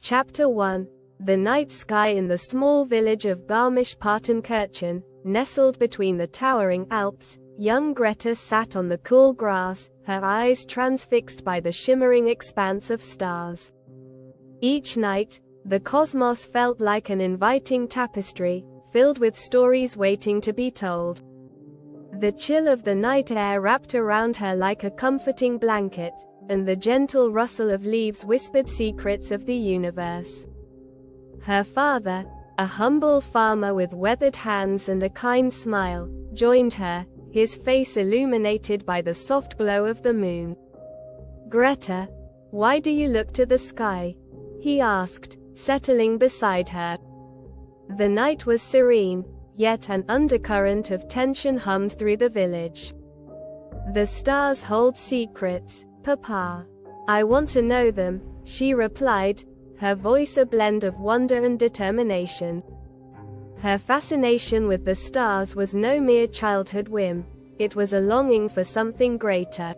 Chapter 1. The night sky. In the small village of Garmisch-Partenkirchen, nestled between the towering Alps, young Greta sat on the cool grass, her eyes transfixed by the shimmering expanse of stars. Each night, the cosmos felt like an inviting tapestry, filled with stories waiting to be told. The chill of the night air wrapped around her like a comforting blanket, and the gentle rustle of leaves whispered secrets of the universe. Her father, a humble farmer with weathered hands and a kind smile, joined her, his face illuminated by the soft glow of the moon. "Greta, why do you look to the sky?" he asked, settling beside her. The night was serene, yet an undercurrent of tension hummed through the village. "The stars hold secrets, Papa. I want to know them," she replied, her voice a blend of wonder and determination. Her fascination with the stars was no mere childhood whim, it was a longing for something greater.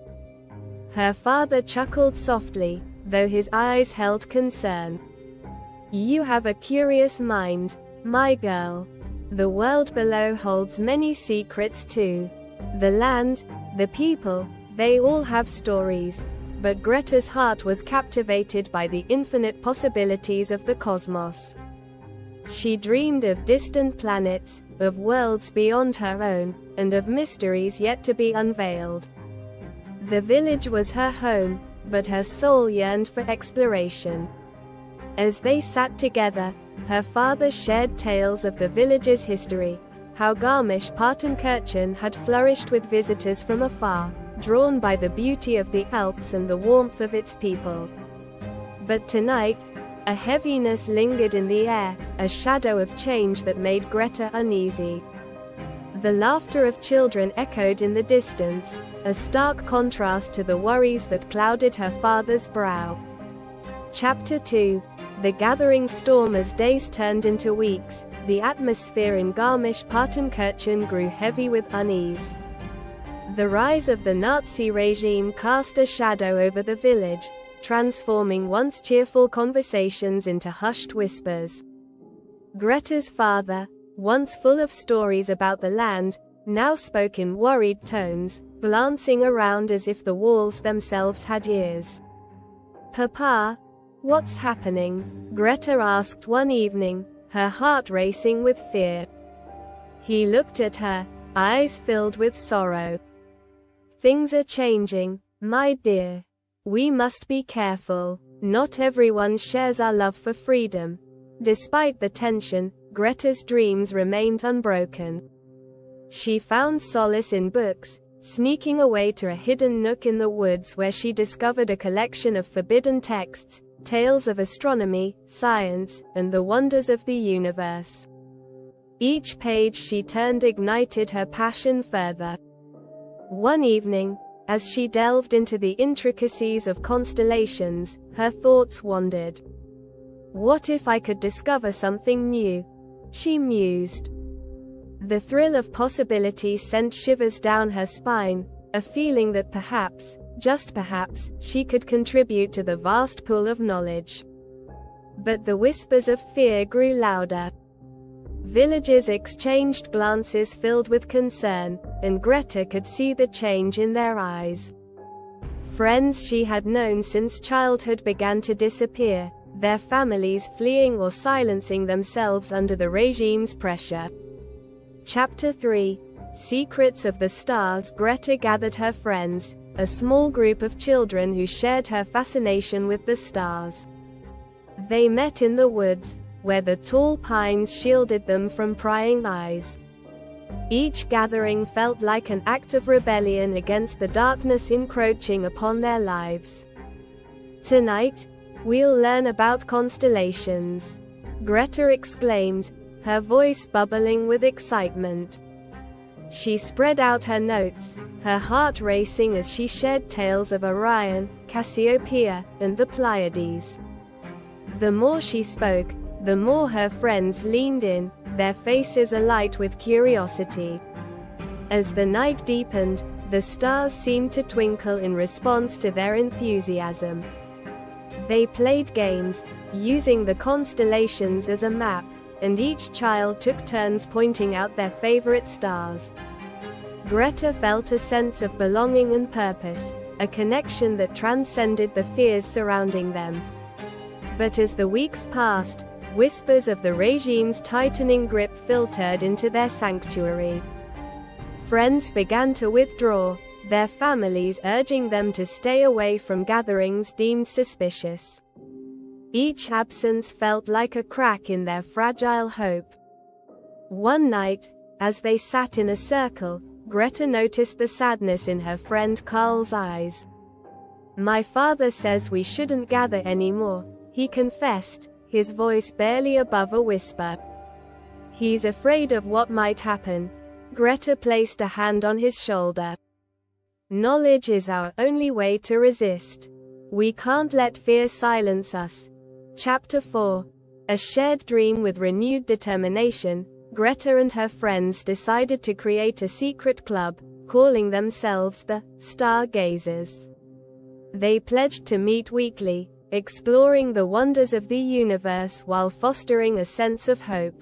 Her father chuckled softly, though his eyes held concern. "You have a curious mind, my girl. The world below holds many secrets too. The land, the people, they all have stories." But Greta's heart was captivated by the infinite possibilities of the cosmos. She dreamed of distant planets, of worlds beyond her own, and of mysteries yet to be unveiled. The village was her home, but her soul yearned for exploration. As they sat together, her father shared tales of the village's history, how Garmisch-Partenkirchen had flourished with visitors from afar, drawn by the beauty of the Alps and the warmth of its people. But tonight, a heaviness lingered in the air, a shadow of change that made Greta uneasy. The laughter of children echoed in the distance, a stark contrast to the worries that clouded her father's brow. Chapter 2. The gathering storm. As days turned into weeks, the atmosphere in Garmisch-Partenkirchen grew heavy with unease. The rise of the Nazi regime cast a shadow over the village, transforming once cheerful conversations into hushed whispers. Greta's father, once full of stories about the land, now spoke in worried tones, glancing around as if the walls themselves had ears. "Papa, what's happening?" Greta asked one evening, her heart racing with fear. He looked at her, eyes filled with sorrow. "Things are changing, my dear. We must be careful. Not everyone shares our love for freedom." Despite the tension, Greta's dreams remained unbroken. She found solace in books, sneaking away to a hidden nook in the woods where she discovered a collection of forbidden texts, tales of astronomy, science, and the wonders of the universe. Each page she turned ignited her passion further. One evening, as she delved into the intricacies of constellations, her thoughts wandered. "What if I could discover something new?" she mused. The thrill of possibility sent shivers down her spine, a feeling that perhaps, just perhaps, she could contribute to the vast pool of knowledge. But the whispers of fear grew louder. Villagers exchanged glances filled with concern, and Greta could see the change in their eyes. Friends she had known since childhood began to disappear, their families fleeing or silencing themselves under the regime's pressure. Chapter 3. Secrets of the Stars. Greta gathered her friends, a small group of children who shared her fascination with the stars. They met in the woods, where the tall pines shielded them from prying eyes. Each gathering felt like an act of rebellion against the darkness encroaching upon their lives. "Tonight, we'll learn about constellations," Greta exclaimed, her voice bubbling with excitement. She spread out her notes, her heart racing as she shared tales of Orion, Cassiopeia, and the Pleiades. The more she spoke, the more her friends leaned in, their faces alight with curiosity. As the night deepened, the stars seemed to twinkle in response to their enthusiasm. They played games, using the constellations as a map, and each child took turns pointing out their favorite stars. Greta felt a sense of belonging and purpose, a connection that transcended the fears surrounding them. But as the weeks passed, whispers of the regime's tightening grip filtered into their sanctuary. Friends began to withdraw, their families urging them to stay away from gatherings deemed suspicious. Each absence felt like a crack in their fragile hope. One night, as they sat in a circle, Greta noticed the sadness in her friend Carl's eyes. "My father says we shouldn't gather anymore," he confessed, his voice barely above a whisper. "He's afraid of what might happen." Greta placed a hand on his shoulder. "Knowledge is our only way to resist. We can't let fear silence us." Chapter 4. A shared dream. With renewed determination, Greta and her friends decided to create a secret club, calling themselves the Stargazers. They pledged to meet weekly, exploring the wonders of the universe while fostering a sense of hope.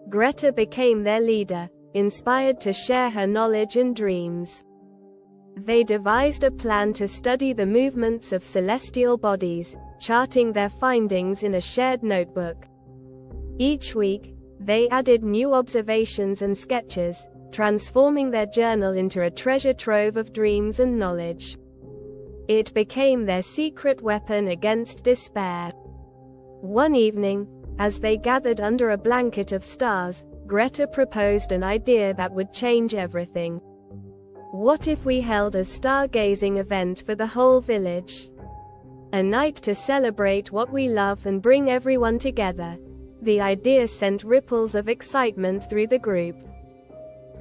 Greta became their leader, inspired to share her knowledge and dreams. They devised a plan to study the movements of celestial bodies, charting their findings in a shared notebook. Each week, they added new observations and sketches, transforming their journal into a treasure trove of dreams and knowledge. It became their secret weapon against despair. One evening, as they gathered under a blanket of stars, Greta proposed an idea that would change everything. "What if we held a stargazing event for the whole village? A night to celebrate what we love and bring everyone together." The idea sent ripples of excitement through the group.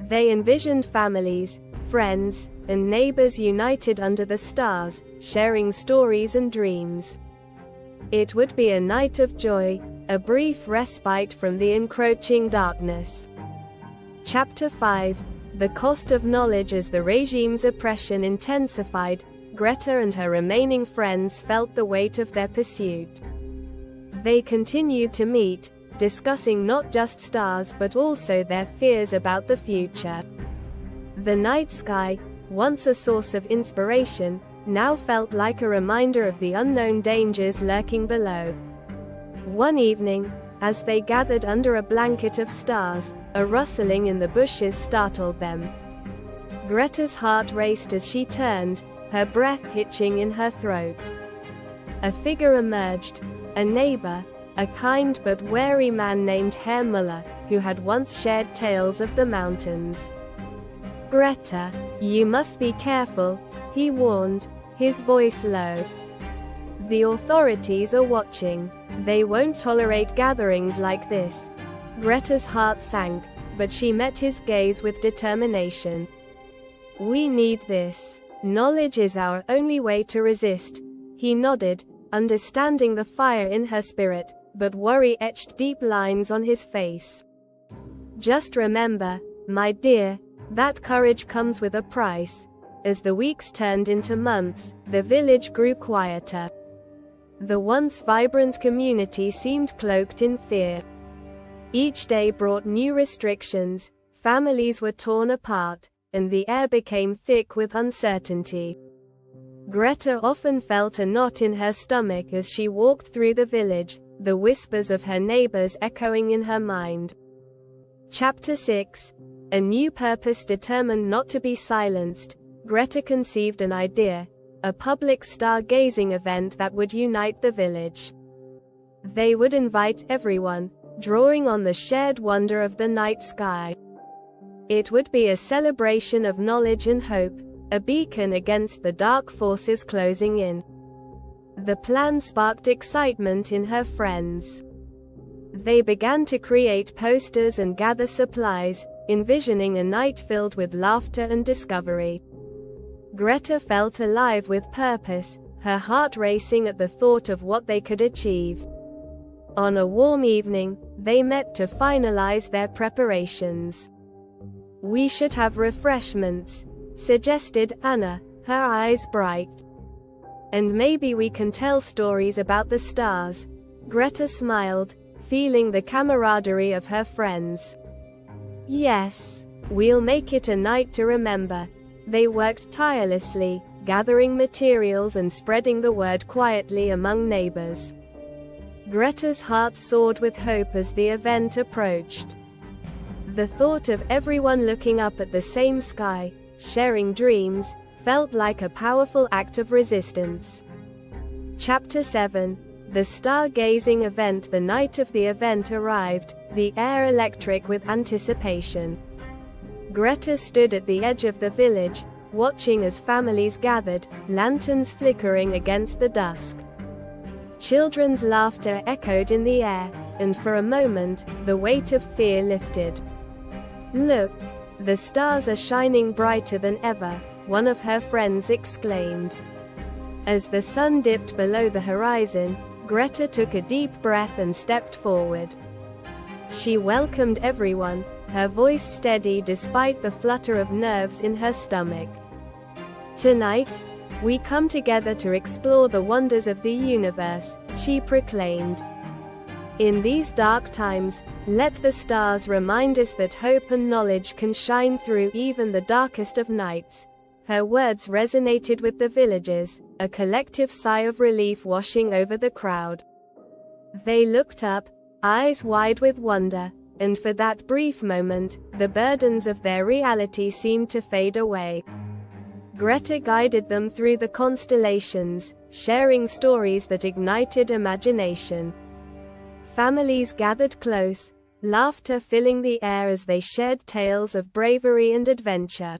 They envisioned families, friends, and neighbors united under the stars, sharing stories and dreams. It would be a night of joy, a brief respite from the encroaching darkness. Chapter 5. The cost of knowledge. As the regime's oppression intensified, Greta and her remaining friends felt the weight of their pursuit. They continued to meet, discussing not just stars but also their fears about the future. The night sky, once a source of inspiration, now felt like a reminder of the unknown dangers lurking below. One evening, as they gathered under a blanket of stars, a rustling in the bushes startled them. Greta's heart raced as she turned, her breath hitching in her throat. A figure emerged, a neighbor, a kind but wary man named Herr Müller, who had once shared tales of the mountains. "Greta, you must be careful," he warned, his voice low. "The authorities are watching. They won't tolerate gatherings like this." Greta's heart sank, but she met his gaze with determination. "We need this. Knowledge is our only way to resist." He nodded, understanding the fire in her spirit, but worry etched deep lines on his face. "Just remember, my dear, that courage comes with a price." As the weeks turned into months, the village grew quieter. The once vibrant community seemed cloaked in fear. Each day brought new restrictions, families were torn apart, and the air became thick with uncertainty. Greta often felt a knot in her stomach as she walked through the village, the whispers of her neighbors echoing in her mind. Chapter 6. A new purpose. Determined not to be silenced, Greta conceived an idea, a public stargazing event that would unite the village. They would invite everyone, drawing on the shared wonder of the night sky. It would be a celebration of knowledge and hope, a beacon against the dark forces closing in. The plan sparked excitement in her friends. They began to create posters and gather supplies, envisioning a night filled with laughter and discovery. Greta felt alive with purpose, her heart racing at the thought of what they could achieve. On a warm evening, they met to finalize their preparations. "We should have refreshments," suggested Anna, her eyes bright. "And maybe we can tell stories about the stars," Greta smiled, feeling the camaraderie of her friends. Yes, we'll make it a night to remember. They worked tirelessly, gathering materials and spreading the word quietly among neighbors. Greta's heart soared with hope as the event approached. The thought of everyone looking up at the same sky, sharing dreams, felt like a powerful act of resistance. Chapter 7. The stargazing event. The night of the event arrived, the air electric with anticipation. Greta stood at the edge of the village, watching as families gathered, lanterns flickering against the dusk. Children's laughter echoed in the air, and for a moment, the weight of fear lifted. "Look, the stars are shining brighter than ever," one of her friends exclaimed. As the sun dipped below the horizon, Greta took a deep breath and stepped forward. She welcomed everyone, her voice steady despite the flutter of nerves in her stomach. "Tonight, we come together to explore the wonders of the universe," she proclaimed. "In these dark times, let the stars remind us that hope and knowledge can shine through even the darkest of nights." Her words resonated with the villagers, a collective sigh of relief washing over the crowd. They looked up, eyes wide with wonder, and for that brief moment, the burdens of their reality seemed to fade away. Greta guided them through the constellations, sharing stories that ignited imagination. Families gathered close, laughter filling the air as they shared tales of bravery and adventure.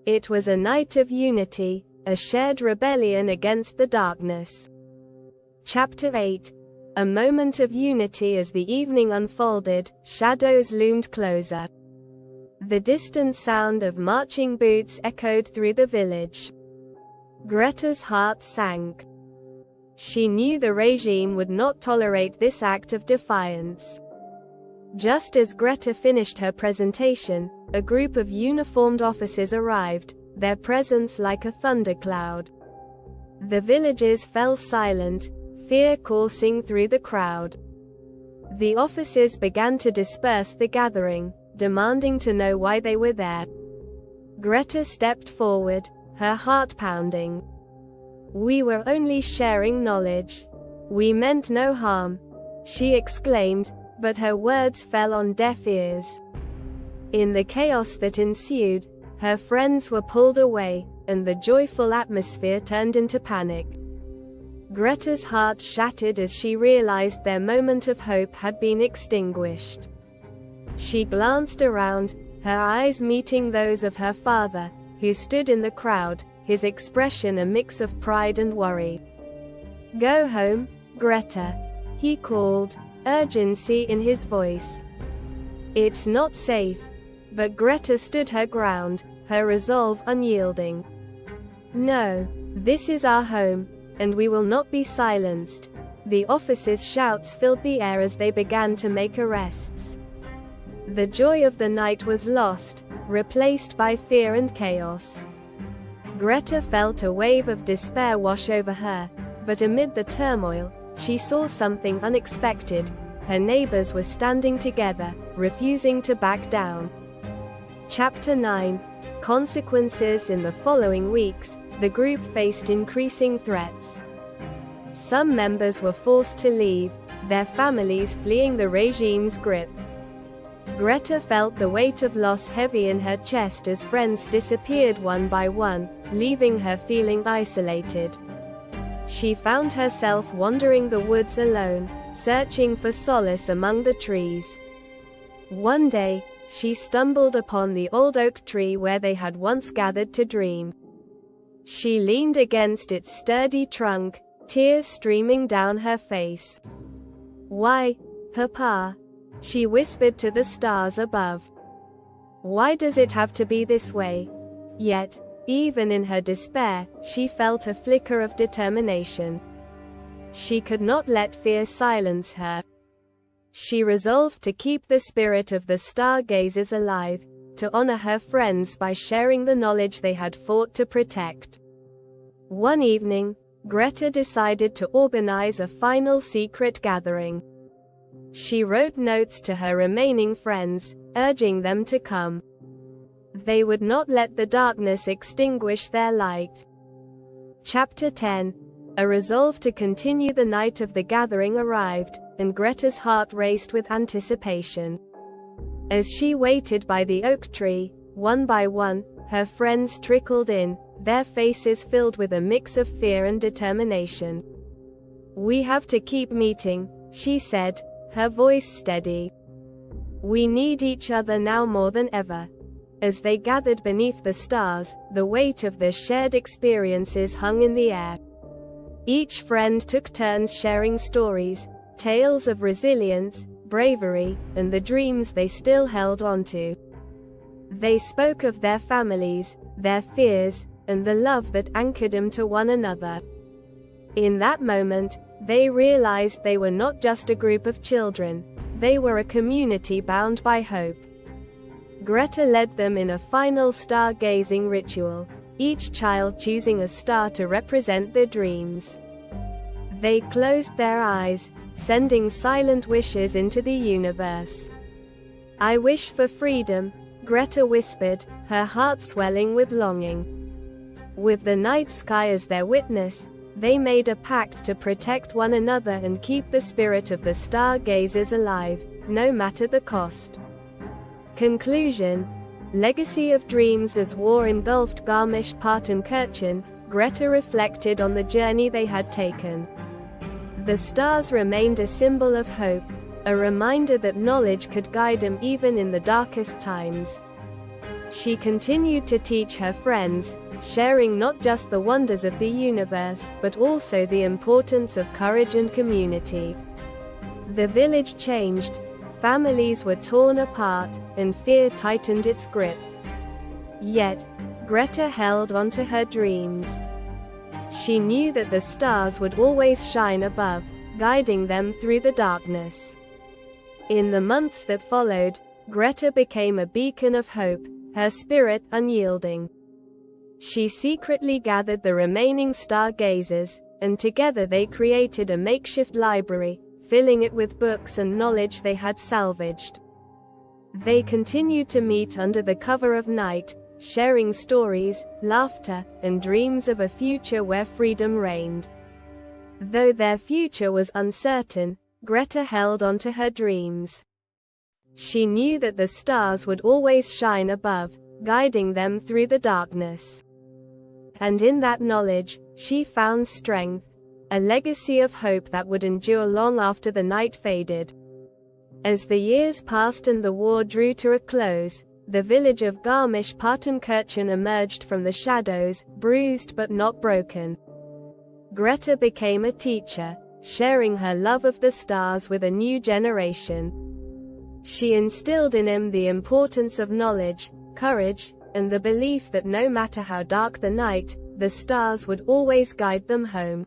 It was a night of unity, a shared rebellion against the darkness. Chapter 8. A moment of unity. As the evening unfolded, shadows loomed closer. The distant sound of marching boots echoed through the village. Greta's heart sank. She knew the regime would not tolerate this act of defiance. Just as Greta finished her presentation, a group of uniformed officers arrived, their presence like a thundercloud. The villagers fell silent, fear coursing through the crowd. The officers began to disperse the gathering, demanding to know why they were there. Greta stepped forward, her heart pounding. "We were only sharing knowledge. We meant no harm," she exclaimed, but her words fell on deaf ears. In the chaos that ensued, her friends were pulled away, and the joyful atmosphere turned into panic. Greta's heart shattered as she realized their moment of hope had been extinguished. She glanced around, her eyes meeting those of her father, who stood in the crowd, his expression a mix of pride and worry. "Go home, Greta," he called, urgency in his voice. "It's not safe." But Greta stood her ground, her resolve unyielding. "No, this is our home, and we will not be silenced." The officers' shouts filled the air as they began to make arrests. The joy of the night was lost, replaced by fear and chaos. Greta felt a wave of despair wash over her, but amid the turmoil, she saw something unexpected. Her neighbors were standing together, refusing to back down. Chapter 9. Consequences. In the following weeks, the group faced increasing threats. Some members were forced to leave, their families fleeing the regime's grip. Greta felt the weight of loss heavy in her chest as friends disappeared one by one, leaving her feeling isolated. She found herself wandering the woods alone, searching for solace among the trees. One day, she stumbled upon the old oak tree where they had once gathered to dream. She leaned against its sturdy trunk, tears streaming down her face. "Why, Papa?" she whispered to the stars above. "Why does it have to be this way?" Yet, even in her despair, she felt a flicker of determination. She could not let fear silence her. She resolved to keep the spirit of the stargazers alive, to honor her friends by sharing the knowledge they had fought to protect. One evening, Greta decided to organize a final secret gathering. She wrote notes to her remaining friends, urging them to come. They would not let the darkness extinguish their light. Chapter 10. A resolve to continue. The night of the gathering arrived, and Greta's heart raced with anticipation. As she waited by the oak tree, one by one, her friends trickled in, their faces filled with a mix of fear and determination. "We have to keep meeting," she said, her voice steady. "We need each other now more than ever." As they gathered beneath the stars, the weight of their shared experiences hung in the air. Each friend took turns sharing stories, tales of resilience, bravery, and the dreams they still held onto. They spoke of their families, their fears, and the love that anchored them to one another. In that moment, they realized they were not just a group of children, they were a community bound by hope. Greta led them in a final star-gazing ritual, each child choosing a star to represent their dreams. They closed their eyes, sending silent wishes into the universe. "I wish for freedom," Greta whispered, her heart swelling with longing. With the night sky as their witness, they made a pact to protect one another and keep the spirit of the stargazers alive, no matter the cost. Conclusion. Legacy of dreams. As war engulfed Garmisch-Partenkirchen, Greta reflected on the journey they had taken. The stars remained a symbol of hope, a reminder that knowledge could guide them even in the darkest times. She continued to teach her friends, sharing not just the wonders of the universe, but also the importance of courage and community. The village changed, families were torn apart, and fear tightened its grip. Yet, Greta held on to her dreams. She knew that the stars would always shine above, guiding them through the darkness. In the months that followed, Greta became a beacon of hope, her spirit unyielding. She secretly gathered the remaining stargazers, and together they created a makeshift library, filling it with books and knowledge they had salvaged. They continued to meet under the cover of night, sharing stories, laughter, and dreams of a future where freedom reigned. Though their future was uncertain, Greta held on to her dreams. She knew that the stars would always shine above, guiding them through the darkness. And in that knowledge, she found strength, a legacy of hope that would endure long after the night faded. As the years passed and the war drew to a close, the village of Garmisch-Partenkirchen emerged from the shadows, bruised but not broken. Greta became a teacher, sharing her love of the stars with a new generation. She instilled in him the importance of knowledge, courage, and the belief that no matter how dark the night, the stars would always guide them home.